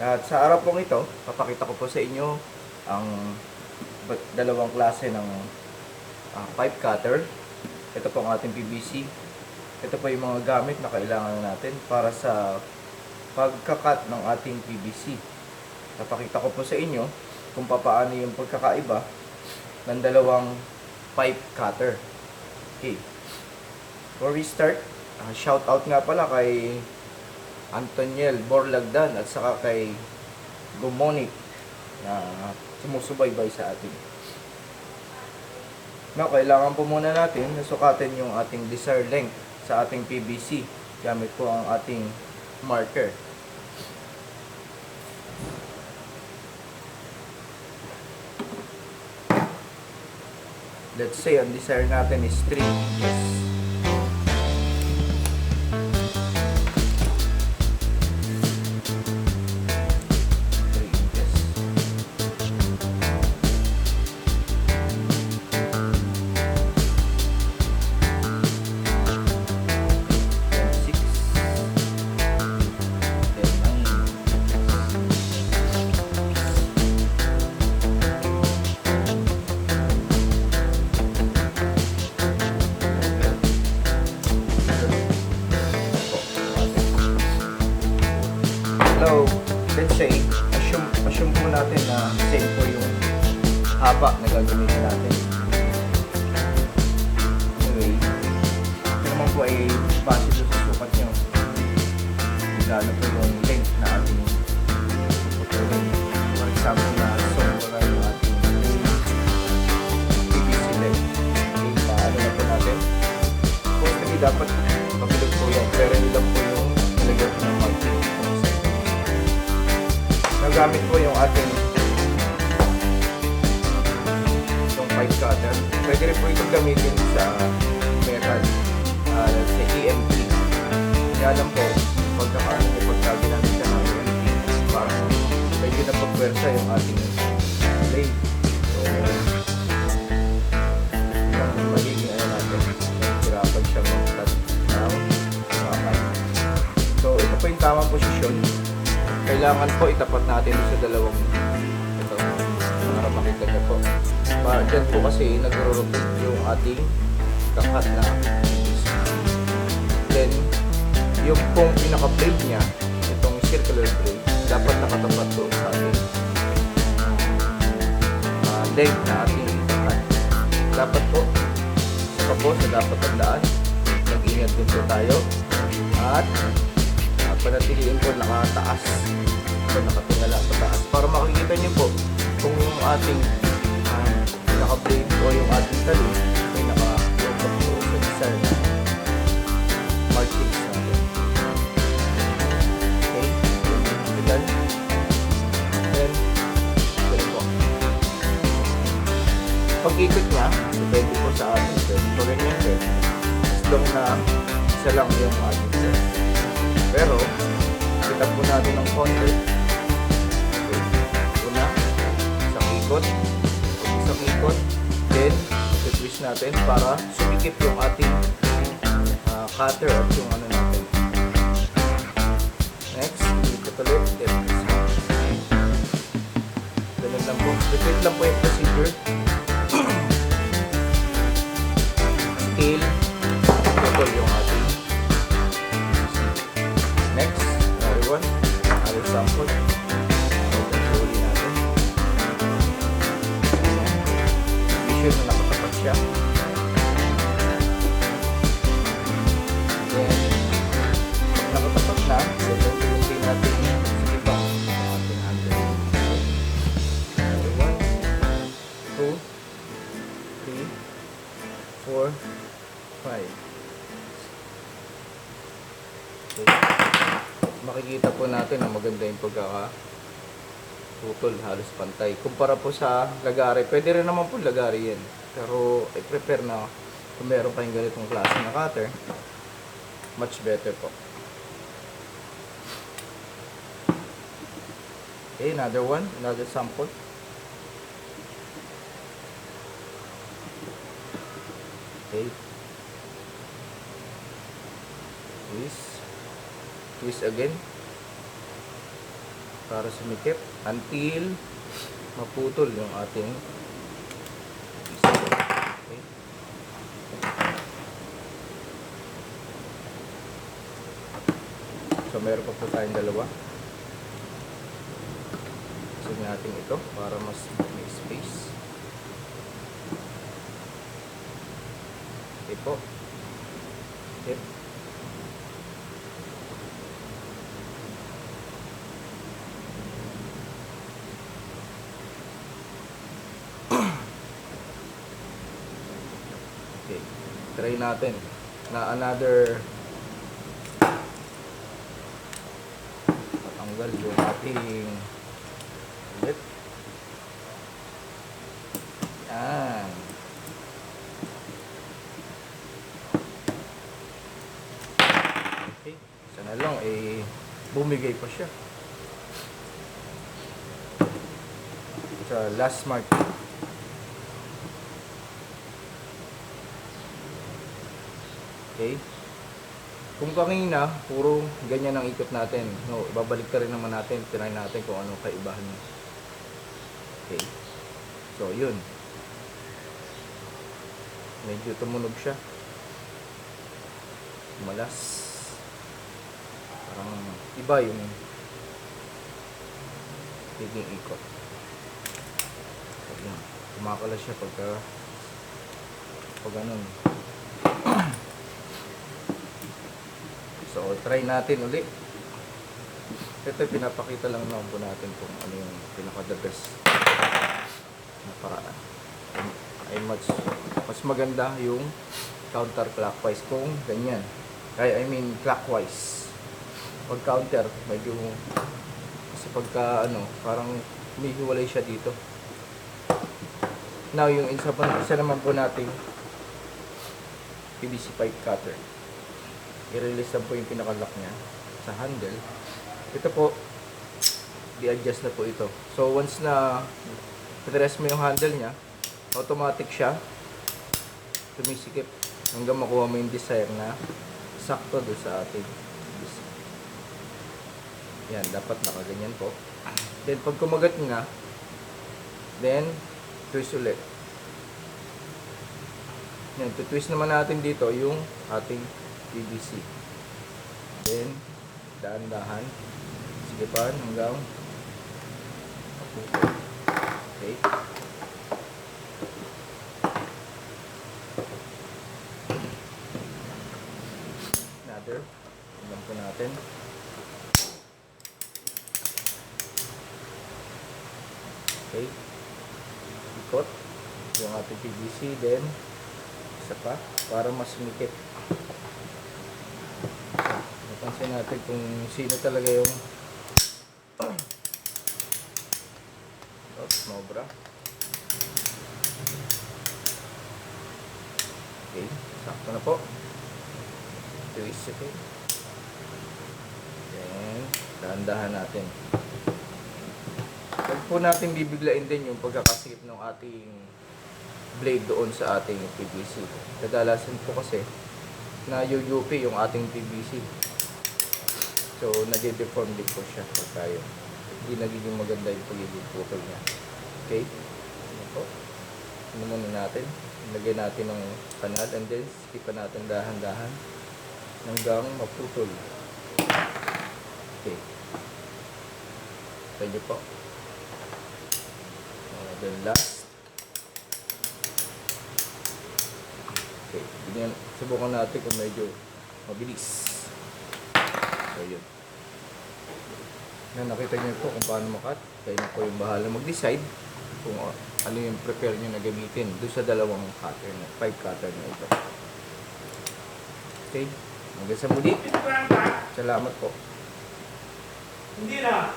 At sa araw pong ito, papakita ko po sa inyo ang dalawang klase ng pipe cutter. Ito po ang ating PVC. Ito po yung mga gamit na kailangan natin para sa pagkakat ng ating PVC. Papakita ko po sa inyo kung paano yung pagkakaiba ng dalawang pipe cutter. Okay. Before we start, shout out nga pala kay Antoniel Borlagdan at saka kay Gumonic na sumusubaybay sa atin. Now, kailangan po muna natin nasukatin yung ating desired length sa ating PVC gamit po ang ating marker. Let's say ang desired natin is 3 inches. So, let's say, assume po natin na same po yung haba na gagamitin natin. Anyway, ito naman po ay base doon sa sukat nyo. Gano po yung length na ating putulin. For example na wala yung ating PVC length. Okay, paano na po natin? Mostly dapat mabilog po yan, pero hindi lang po yung nilagyan po ng marking. Nagamit po yung ating pipe cutter. Pwede rin po itong gamitin sa metal, sa EMT. Kaya lang po, pagka ginamit siya ng EMT, parang medyo napagpwersa yung ating blade. So, yung magiging natin, hirapan siya mag-cut ng mga pipe. So, ito po yung tamang posisyon. Kailangan po itapat natin sa dalawang ito para makita nyo po. Para dyan po kasi nagro-rotate yung ating kakat na piece. Then, yung pong pinaka-blade nya, itong circular blade, dapat nakatapat po sa ating leg na ating kakat. Dapat po, saka po sa dapat tandaan, nag-ingat din po tayo at panatiliin po nakataas o nakatingala sa taas para makikita nyo po kung yung ating naka-blade o yung ating tali ay naka-robot po sa design na markings natin. Okay, then ganun po. Pag-ikot nya, depende po sa ating set. So ganyan din, as long na isa lang yung ating set. Pero, kita po natin ng konti. Okay. Una, isang ikot. Then, i-twist natin para sumikip yung ating cutter at yung ano natin. Next, ikot ulit. Then, ganun lang po. Repeat lang po yung procedure. Till, tutol yung ating. Next, another one, another sample. Pagkakuli natin. Be sure na nakatapat siya. Then, pag nakatapat na, then natin sige pa ang ating handle. Another 1, 2, 3, 4, 5. Okay. Makikita po natin na maganda yung pagkakaputol, halos pantay. Kumpara po sa lagari, pwede rin naman po lagari yan. Pero i-prepare na kung meron kayong ganitong klase na cutter, much better po. Okay, another one, another sample. Okay. Twist again para sumikip until maputol yung ating okay. So meron pa po tayong dalawa. So natin ito para mas may space. Okay po. Okay. Okay. Try natin na another matanggal yung ating ulit. Yan. Okay. Sana lang bumigay pa siya. Sa last mark. Okay. Kung kanina, puro ganyan ang ikot natin. No, babalik ka rin naman natin. Try natin kung anong kaibahan niya. Okay. So, yun. Medyo tumunog siya. Malas. Parang iba yung tiging ikot. So, yun. Kumakalas siya pag ganun. So, try natin ulit. Ito, pinapakita lang naman po natin kung ano yung pinaka-the best na paraan. Ay mas maganda yung counterclockwise kung ganyan. I mean, clockwise. Pag counter, medyo kasi pagka parang humihiwalay siya dito. Now, yung isa naman po natin PVC pipe cutter. I-release lang po yung pinaka-lock niya sa handle. Ito po, i-adjust na po ito. So, once na i-rest mo yung handle niya, automatic siya tumisikip hanggang makuha mo yung desire na sakto doon sa ating bisik. Yan, dapat nakaganyan po. Then, pag kumagat nga, then, twist ulit. Yan, twist naman natin dito yung ating PVC. Then, dahan-dahan. Sigipan hanggang mapupo. Okay. Another. Hanggang po natin. Okay. Ikot yung ating PVC. Then, isa pa para mas sumikip. Napansin natin kung sino talaga yung sobra. Okay, sakto na po. Twist, okay. Then, dahan-dahan natin. Huwag po natin bibiglain din yung pagkakasikip ng ating blade doon sa ating PVC. Kadalasan po kasi na UUP yung ating PVC. So, nade-deform din po siya pag tayo. Hindi nagiging maganda yung pagiging putol niya. Okay? Ano po? Ano muna natin? Lagyan natin ng kanal and then skipan natin dahan-dahan hanggang maputol. Okay. Pwede po. Then last. Okay. Subukan natin kung medyo mabilis. So, yun. Nakita niyo po kung paano makat. Kayo na po yung bahala mag-decide kung ano yung prepare nyo na gamitin doon sa dalawang cutter na, 5 cutter na ito. Okay. Hanggang sa muli. Salamat po. Hindi na.